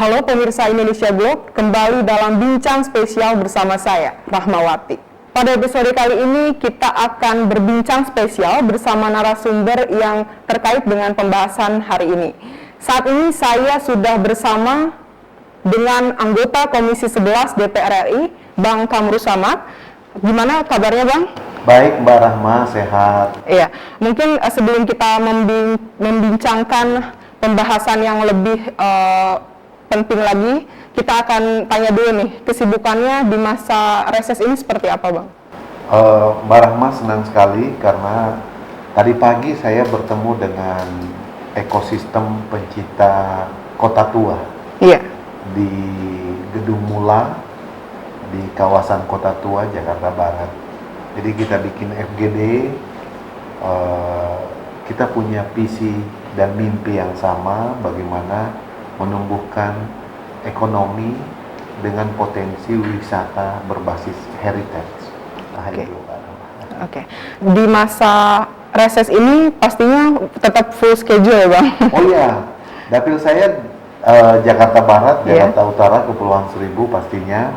Halo pemirsa Indonesia Globe, kembali dalam bincang spesial bersama saya, Rahmawati. Pada episode kali ini kita akan berbincang spesial bersama narasumber yang terkait dengan pembahasan hari ini. Saat ini saya sudah bersama dengan anggota Komisi 11 DPR RI, Bang Kamru Samad. Gimana kabarnya, Bang? Baik, Mbak Rahma, sehat. Iya, mungkin sebelum kita membincangkan pembahasan yang lebih penting lagi, kita akan tanya dulu nih, kesibukannya di masa reses ini seperti apa, Bang? Mbak Rahma senang sekali karena tadi pagi saya bertemu dengan ekosistem pencinta kota tua. Iya. Di Gedung Mula di kawasan Kota Tua, Jakarta Barat. Jadi kita bikin FGD, kita punya visi dan mimpi yang sama bagaimana menumbuhkan ekonomi dengan potensi wisata berbasis heritage. Oke. Di masa reses ini pastinya tetap full schedule ya, Bang? Oh iya, dapil saya Jakarta Barat, Jakarta Utara, Kepulauan Seribu pastinya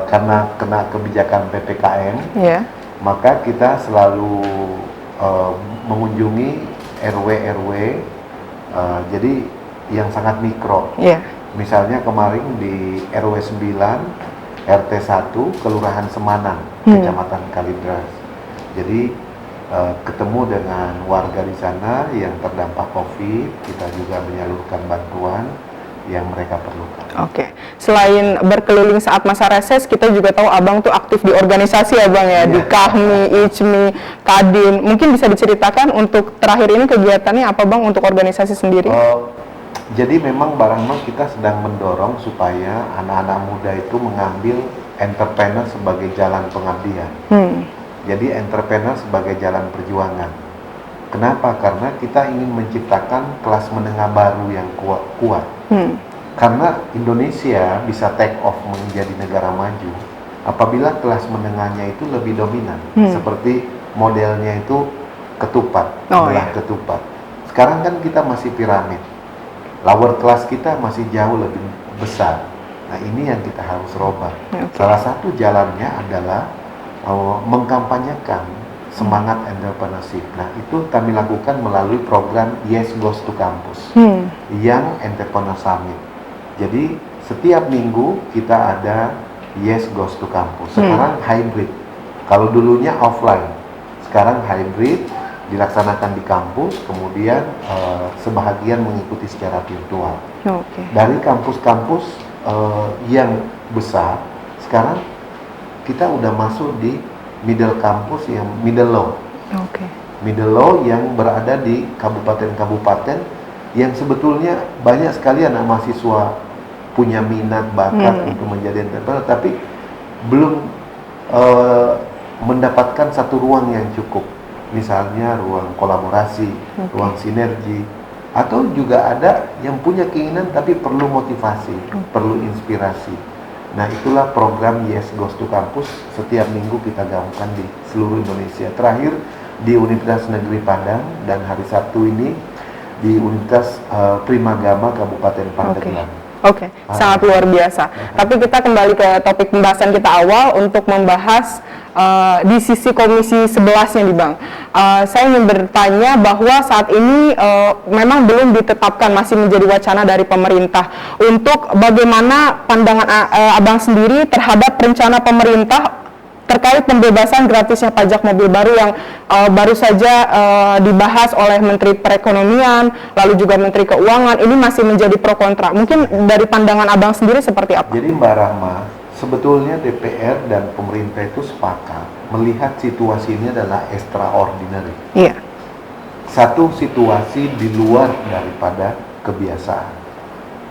karena kena kebijakan PPKM, maka kita selalu mengunjungi RW-RW, jadi yang sangat mikro. Misalnya kemarin di RW 9, RT 1, Kelurahan Semanang, Kecamatan Kalidras. Jadi ketemu dengan warga di sana yang terdampak COVID, kita juga menyalurkan bantuan yang mereka perlukan. Oke. Selain berkeliling saat masa reses, kita juga tahu Abang tuh aktif di organisasi ya, Bang ya, di KAHMI, ICMI, Kadin. Mungkin bisa diceritakan untuk terakhir ini kegiatannya apa, Bang, untuk organisasi sendiri? Jadi memang barangnya kita sedang mendorong supaya anak-anak muda itu mengambil entrepreneur sebagai jalan pengabdian. Jadi entrepreneur sebagai jalan perjuangan. Kenapa? Karena kita ingin menciptakan kelas menengah baru yang kuat. Karena Indonesia bisa take off menjadi negara maju apabila kelas menengahnya itu lebih dominan. Seperti modelnya itu ketupat, ketupat. Sekarang kan kita masih piramid. Lower class kita masih jauh lebih besar. Nah, ini yang kita harus robah. Salah satu jalannya adalah mengkampanyekan semangat entrepreneurship. Nah, itu kami lakukan melalui program Yes Goes to Campus, yang Entrepreneur Summit. Jadi setiap minggu kita ada Yes Goes to Campus. Sekarang hybrid. Kalau dulunya offline, sekarang hybrid, dilaksanakan di kampus, kemudian sebahagian mengikuti secara virtual. Dari kampus-kampus yang besar, sekarang kita udah masuk di middle campus yang middle low. Middle low yang berada di kabupaten-kabupaten yang sebetulnya banyak sekali anak mahasiswa punya minat bakat untuk menjadi entrepreneur, tapi belum mendapatkan satu ruang yang cukup. Misalnya ruang kolaborasi, ruang sinergi, atau juga ada yang punya keinginan tapi perlu motivasi, perlu inspirasi. Nah, itulah program Yes Goes to Campus, setiap minggu kita gaungkan di seluruh Indonesia. Terakhir di Universitas Negeri Padang, dan hari Sabtu ini di Universitas Primagama Kabupaten Pandeglang. Sangat luar biasa. Tapi kita kembali ke topik pembahasan kita awal untuk membahas di sisi Komisi 11-nya nih, Bang. Saya ingin bertanya bahwa saat ini memang belum ditetapkan, masih menjadi wacana dari pemerintah. Untuk bagaimana pandangan Abang sendiri terhadap rencana pemerintah terkait pembebasan gratisnya pajak mobil baru yang baru saja dibahas oleh Menteri Perekonomian, lalu juga Menteri Keuangan, ini masih menjadi pro kontra. Mungkin dari pandangan Abang sendiri seperti apa? Jadi Mbak Rahma, sebetulnya DPR dan pemerintah itu sepakat melihat situasi ini adalah extraordinary. Satu situasi di luar daripada kebiasaan.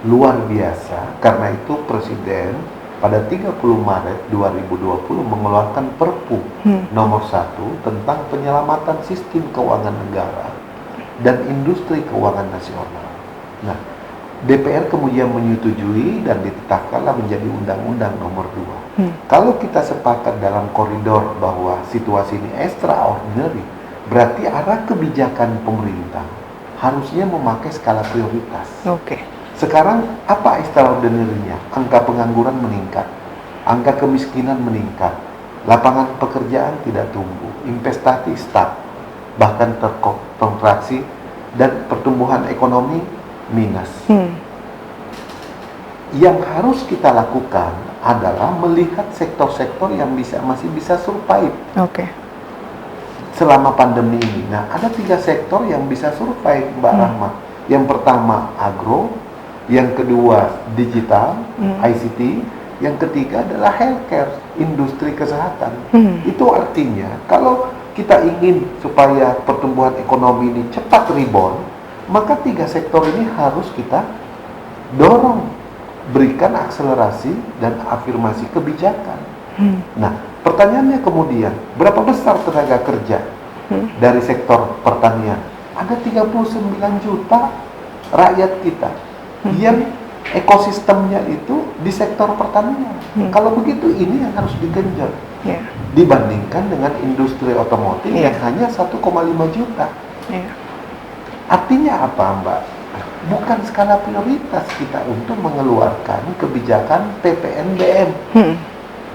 Luar biasa, karena itu Presiden pada 30 Maret 2020 mengeluarkan Perpu nomor 1 tentang penyelamatan sistem keuangan negara dan industri keuangan nasional. Nah, DPR kemudian menyetujui dan ditetapkanlah menjadi Undang-Undang nomor 2. Kalau kita sepakat dalam koridor bahwa situasi ini extraordinary, berarti arah kebijakan pemerintah harusnya memakai skala prioritas. Sekarang apa extraordinary-nya? Angka pengangguran meningkat, angka kemiskinan meningkat, lapangan pekerjaan tidak tumbuh, investasi stuck, bahkan terkontraksi, dan pertumbuhan ekonomi minus. Yang harus kita lakukan adalah melihat sektor-sektor yang masih bisa survive selama pandemi ini. Nah, ada 3 sektor yang bisa survive, Mbak Rahma. Yang pertama agro, yang kedua digital, ICT, yang ketiga adalah healthcare, industri kesehatan. Itu artinya kalau kita ingin supaya pertumbuhan ekonomi ini cepat rebound, maka 3 sektor ini harus kita dorong, berikan akselerasi dan afirmasi kebijakan. Nah, pertanyaannya kemudian, berapa besar tenaga kerja dari sektor pertanian? Ada 39 juta rakyat kita yang ekosistemnya itu di sektor pertanian. Kalau begitu, ini yang harus digenjot dibandingkan dengan industri otomotif yang hanya 1,5 juta. Artinya apa, Mbak? Bukan skala prioritas kita untuk mengeluarkan kebijakan PPNBM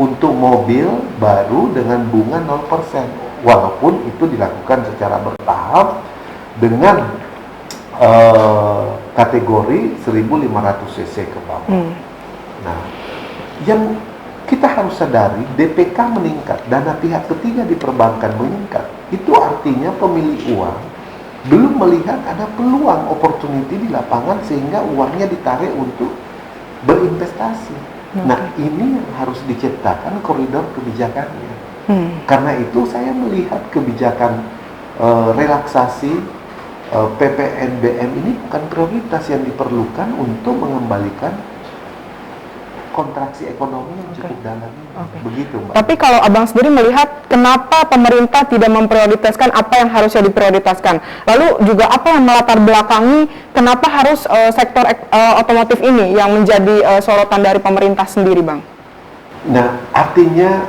untuk mobil baru dengan bunga 0%, walaupun itu dilakukan secara bertahap dengan kategori 1500 cc ke bawah. Nah, yang kita harus sadari, DPK meningkat, dana pihak ketiga di perbankan meningkat. Itu artinya pemilik uang belum melihat ada peluang opportunity di lapangan sehingga uangnya ditarik untuk berinvestasi. Nah, ini yang harus diciptakan koridor kebijakannya. Karena itu saya melihat kebijakan relaksasi PPNBM ini bukan prioritas yang diperlukan untuk mengembalikan kontraksi ekonomi yang cukup dalam. Begitu, Mbak. Tapi kalau Abang sendiri melihat kenapa pemerintah tidak memprioritaskan apa yang harusnya diprioritaskan? Lalu juga apa yang melatar belakangi kenapa harus sektor otomotif ini yang menjadi sorotan dari pemerintah sendiri, Bang? Nah, artinya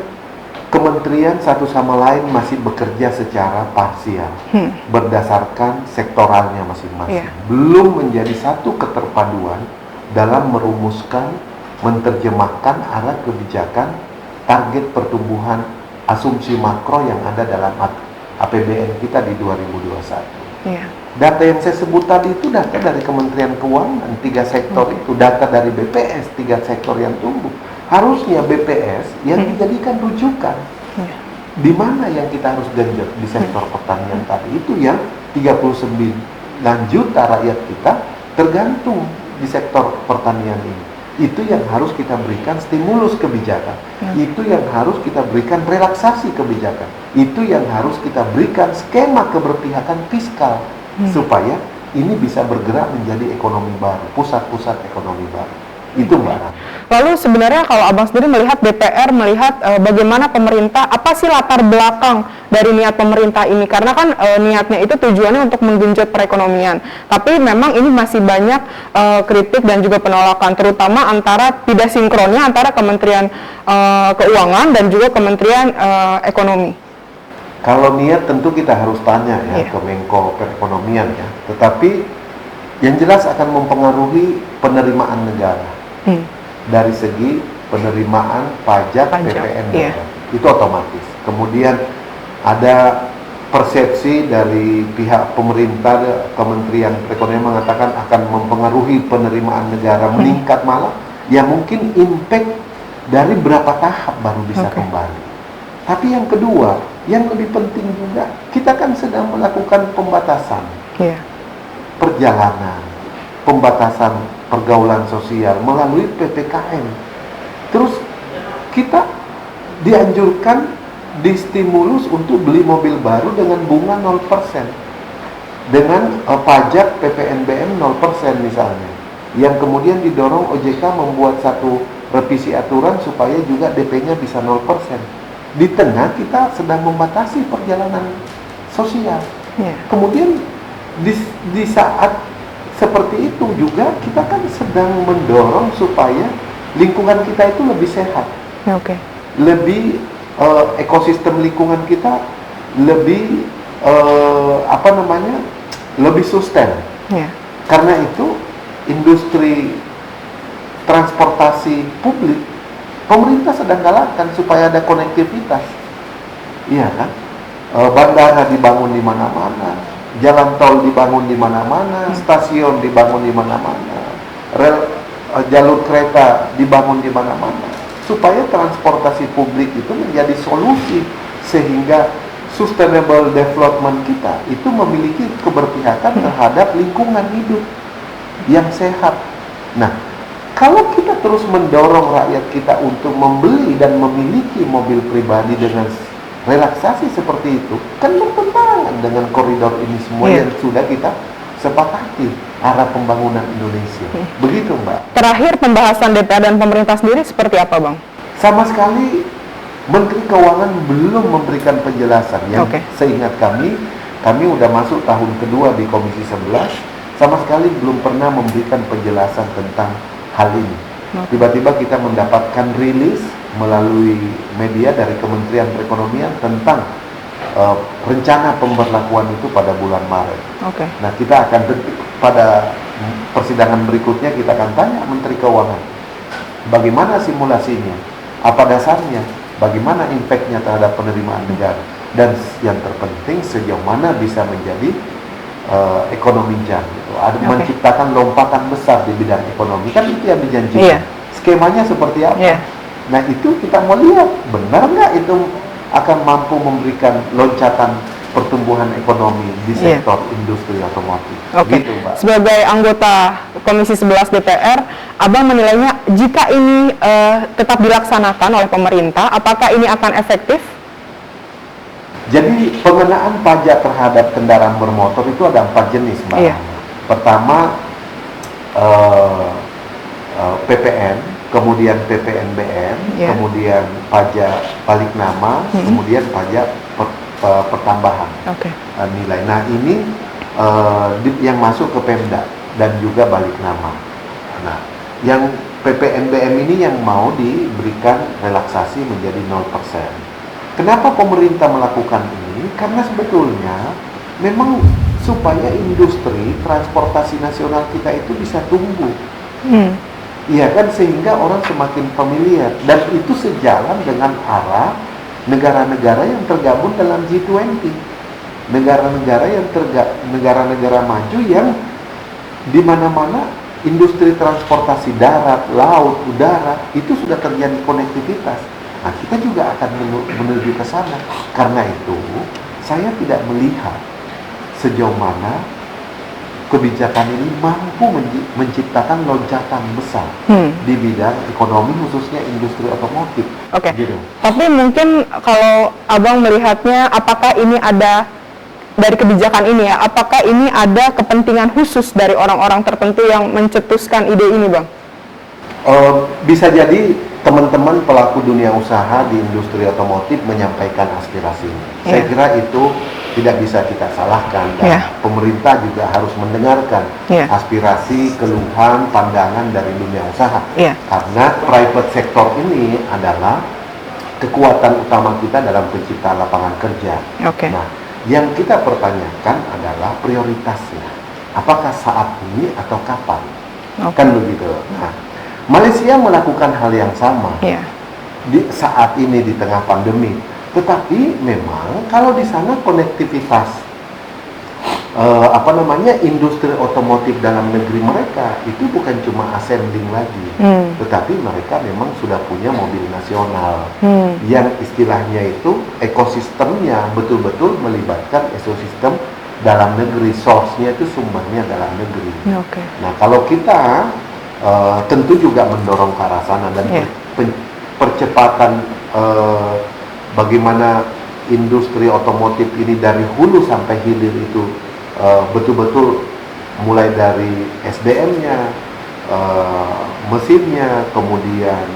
kementerian satu sama lain masih bekerja secara parsial berdasarkan sektoralnya masing-masing. Belum menjadi satu keterpaduan dalam merumuskan, menerjemahkan arah kebijakan, target pertumbuhan, asumsi makro yang ada dalam APBN kita di 2021. Data yang saya sebut tadi itu data dari Kementerian Keuangan, 3 sektor itu, data dari BPS, 3 sektor yang tumbuh. Harusnya BPS yang dijadikan rujukan. Di mana yang kita harus genjot di sektor pertanian tadi itu yang 39 juta rakyat kita tergantung di sektor pertanian ini. Itu yang harus kita berikan stimulus kebijakan. Itu yang harus kita berikan relaksasi kebijakan. Itu yang harus kita berikan skema keberpihakan fiskal supaya ini bisa bergerak menjadi ekonomi baru, pusat-pusat ekonomi baru. Itu, Mbak. Lalu sebenarnya kalau Abang sendiri melihat DPR, melihat bagaimana pemerintah, apa sih latar belakang dari niat pemerintah ini? Karena kan niatnya itu tujuannya untuk menggenjot perekonomian. Tapi memang ini masih banyak kritik dan juga penolakan, terutama antara tidak sinkronnya antara Kementerian Keuangan dan juga Kementerian Ekonomi. Kalau niat tentu kita harus tanya ya ke Menko Perekonomian ya. Tetapi yang jelas akan mempengaruhi penerimaan negara. Dari segi penerimaan pajak PPN itu otomatis. Kemudian ada persepsi dari pihak pemerintah, Kementerian Perekonomian mengatakan akan mempengaruhi penerimaan negara meningkat malah, ya mungkin impact dari berapa tahap baru bisa kembali. Tapi yang kedua, yang lebih penting juga, kita kan sedang melakukan pembatasan perjalanan, pembatasan pergaulan sosial melalui PPKM. Terus kita dianjurkan distimulus untuk beli mobil baru dengan bunga 0%. Dengan pajak PPNBM 0% misalnya. Yang kemudian didorong OJK membuat satu revisi aturan supaya juga DP-nya bisa 0%. Di tengah kita sedang membatasi perjalanan sosial. Kemudian di saat seperti itu juga kita kan sedang mendorong supaya lingkungan kita itu lebih sehat, lebih ekosistem lingkungan kita lebih lebih sustain. Karena itu industri transportasi publik, pemerintah sedang galakkan supaya ada konektivitas. Iya kan? Bandara dibangun di mana-mana, jalan tol dibangun di mana-mana, stasiun dibangun di mana-mana, jalur kereta dibangun di mana-mana, supaya transportasi publik itu menjadi solusi sehingga sustainable development kita itu memiliki keberpihakan terhadap lingkungan hidup yang sehat. Nah, kalau kita terus mendorong rakyat kita untuk membeli dan memiliki mobil pribadi dengan relaksasi seperti itu, kan bertentangan dengan koridor ini semua yang sudah kita sepakati arah pembangunan Indonesia. Begitu, Mbak. Terakhir, pembahasan DPR dan pemerintah sendiri seperti apa, Bang? Sama sekali Menteri Keuangan belum memberikan penjelasan. Yang seingat kami udah masuk tahun kedua di Komisi 11, sama sekali belum pernah memberikan penjelasan tentang hal ini. Tiba-tiba kita mendapatkan rilis melalui media dari Kementerian Perekonomian tentang rencana pemberlakuan itu pada bulan Maret. Nah, kita akan pada persidangan berikutnya kita akan tanya Menteri Keuangan, bagaimana simulasinya, apa dasarnya, bagaimana impact-nya terhadap penerimaan negara, dan yang terpenting sejauh mana bisa menjadi ekonomi jam, gitu. Menciptakan lompatan besar di bidang ekonomi, kan itu yang dijanjikan. Skemanya seperti apa? Nah, itu kita mau lihat benar nggak itu akan mampu memberikan loncatan pertumbuhan ekonomi di sektor industri otomotif. Gitu, Mbak. Sebagai anggota Komisi 11 DPR, Abang menilainya jika ini tetap dilaksanakan oleh pemerintah, apakah ini akan efektif? Jadi pengenaan pajak terhadap kendaraan bermotor itu ada 4 jenis, Mbak. Pertama PPN, kemudian PPNBM, kemudian pajak balik nama, kemudian pajak pertambahan nilai. Nah, ini yang masuk ke Pemda dan juga balik nama. Nah, yang PPNBM ini yang mau diberikan relaksasi menjadi 0%. Kenapa pemerintah melakukan ini? Karena sebetulnya memang supaya industri transportasi nasional kita itu bisa tumbuh. Iya kan, sehingga orang semakin familiar, dan itu sejalan dengan arah negara-negara yang tergabung dalam G20. Negara-negara maju yang di mana-mana industri transportasi darat, laut, udara itu sudah terjadi konektivitas. Nah, kita juga akan menuju ke sana. Karena itu, saya tidak melihat sejauh mana kebijakan ini mampu menciptakan loncatan besar di bidang ekonomi, khususnya industri otomotif. Gitu. Tapi mungkin kalau Abang melihatnya, apakah ini ada dari kebijakan ini ya, apakah ini ada kepentingan khusus dari orang-orang tertentu yang mencetuskan ide ini, Bang? Bisa jadi teman-teman pelaku dunia usaha di industri otomotif menyampaikan aspirasinya. Saya kira itu tidak bisa kita salahkan, dan pemerintah juga harus mendengarkan aspirasi, keluhan, pandangan dari dunia usaha. Karena private sector ini adalah kekuatan utama kita dalam penciptaan lapangan kerja. Nah, yang kita pertanyakan adalah prioritasnya. Apakah saat ini atau kapan? Kan begitu. Nah, Malaysia melakukan hal yang sama di saat ini di tengah pandemi. Tetapi memang kalau di sana konektivitas industri otomotif dalam negeri mereka itu bukan cuma assembling lagi, tetapi mereka memang sudah punya mobil nasional yang istilahnya itu ekosistemnya betul-betul melibatkan ekosistem dalam negeri, source-nya itu sumbernya dalam negeri. Nah, kalau kita tentu juga mendorong ke arah sana, dan percepatan bagaimana industri otomotif ini dari hulu sampai hilir itu betul-betul mulai dari SDM-nya, mesinnya, kemudian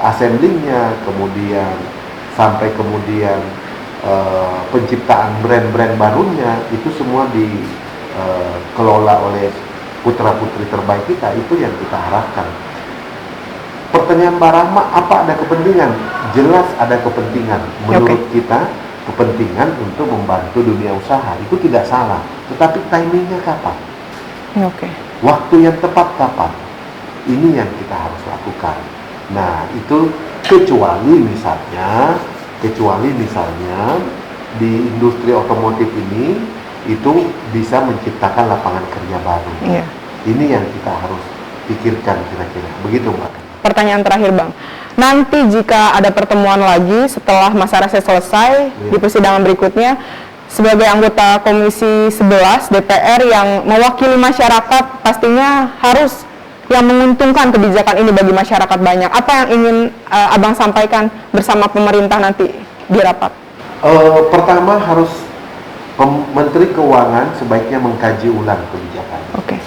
assemblingnya, kemudian sampai kemudian penciptaan brand-brand barunya, itu semua dikelola oleh putra-putri terbaik kita. Itu yang kita harapkan. Pertanyaan Mbak Rahma, apa ada kepentingan? Jelas ada kepentingan. Menurut kita, kepentingan untuk membantu dunia usaha itu tidak salah. Tetapi timingnya kapan? Waktu yang tepat kapan? Ini yang kita harus lakukan. Nah, itu kecuali misalnya di industri otomotif ini itu bisa menciptakan lapangan kerja baru. Iya. Ini yang kita harus pikirkan kira-kira. Begitu, Mbak. Pertanyaan terakhir, Bang. Nanti jika ada pertemuan lagi setelah masa reses selesai di persidangan berikutnya, sebagai anggota Komisi 11 DPR yang mewakili masyarakat, pastinya harus yang menguntungkan kebijakan ini bagi masyarakat banyak. Apa yang ingin Abang sampaikan bersama pemerintah nanti di rapat? Pertama harus Menteri Keuangan sebaiknya mengkaji ulang kebijakan. Oke.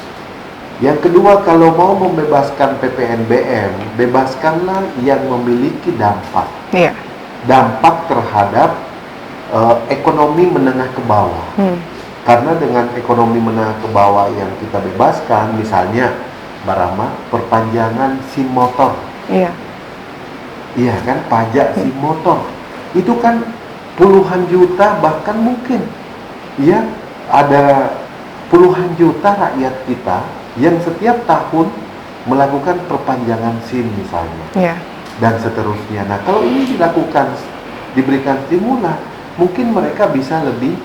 Yang kedua, kalau mau membebaskan PPNBM, bebaskanlah yang memiliki dampak. Iya. Dampak terhadap ekonomi menengah ke bawah. Karena dengan ekonomi menengah ke bawah yang kita bebaskan, misalnya, Mbak Rama, perpanjangan SIM motor. Iya. Iya kan, pajak SIM motor. Itu kan puluhan juta, bahkan mungkin ya ada puluhan juta rakyat kita yang setiap tahun melakukan perpanjangan SIM misalnya, dan seterusnya. Nah, kalau ini dilakukan, diberikan stimulan, mungkin mereka bisa lebih,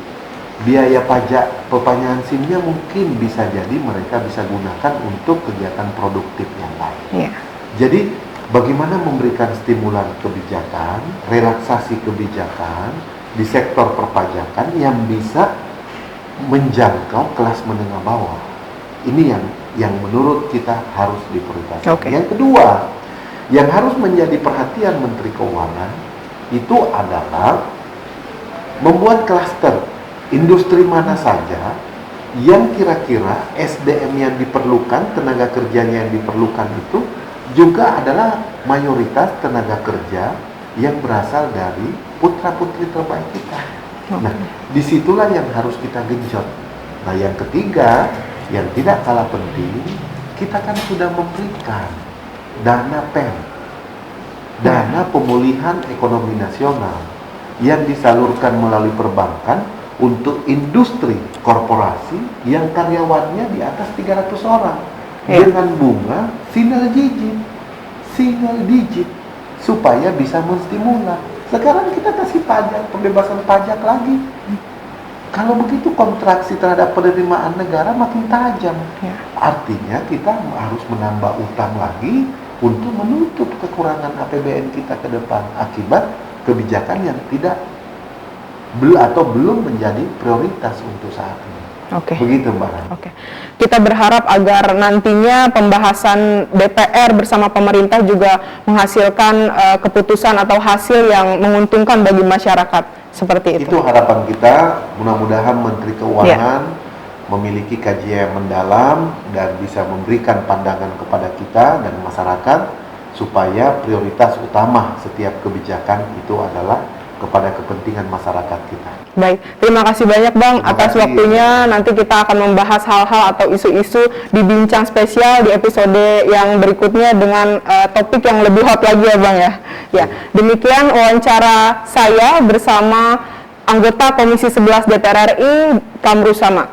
biaya pajak perpanjangan SIM-nya mungkin bisa jadi mereka bisa gunakan untuk kegiatan produktif yang lain. Jadi, bagaimana memberikan stimulan kebijakan, relaksasi kebijakan di sektor perpajakan yang bisa menjangkau kelas menengah bawah. Ini yang menurut kita harus diprioritaskan. Yang kedua, yang harus menjadi perhatian Menteri Keuangan itu adalah membuat klaster industri mana saja yang kira-kira SDM yang diperlukan, tenaga kerjanya yang diperlukan itu juga adalah mayoritas tenaga kerja yang berasal dari putra-putri terbaik kita. Nah, disitulah yang harus kita genjot. Nah, yang ketiga, yang tidak kalah penting, kita kan sudah memberikan dana PEN, dana pemulihan ekonomi nasional yang disalurkan melalui perbankan untuk industri korporasi yang karyawannya di atas 300 orang dengan bunga single digit supaya bisa menstimulan. Sekarang kita kasih pajak, pembebasan pajak lagi. Kalau begitu kontraksi terhadap penerimaan negara makin tajam. Artinya kita harus menambah utang lagi untuk menutup kekurangan APBN kita ke depan akibat kebijakan yang belum menjadi prioritas untuk saat ini. Begitu, Mbak. Kita berharap agar nantinya pembahasan DPR bersama pemerintah juga menghasilkan keputusan atau hasil yang menguntungkan bagi masyarakat. Seperti itu. Itu harapan kita. Mudah-mudahan Menteri Keuangan memiliki kajian yang mendalam dan bisa memberikan pandangan kepada kita dan masyarakat supaya prioritas utama setiap kebijakan itu adalah kepada kepentingan masyarakat kita. Baik, terima kasih banyak Bang atas waktunya. Nanti kita akan membahas hal-hal atau isu-isu di bincang spesial di episode yang berikutnya dengan topik yang lebih hot lagi ya Bang ya. Ya, demikian wawancara saya bersama anggota Komisi 11 DPR RI Kamru Samad.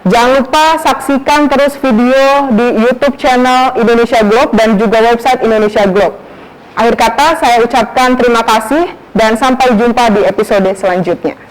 Jangan lupa saksikan terus video di YouTube channel Indonesia Globe dan juga website Indonesia Globe. Akhir kata saya ucapkan terima kasih dan sampai jumpa di episode selanjutnya.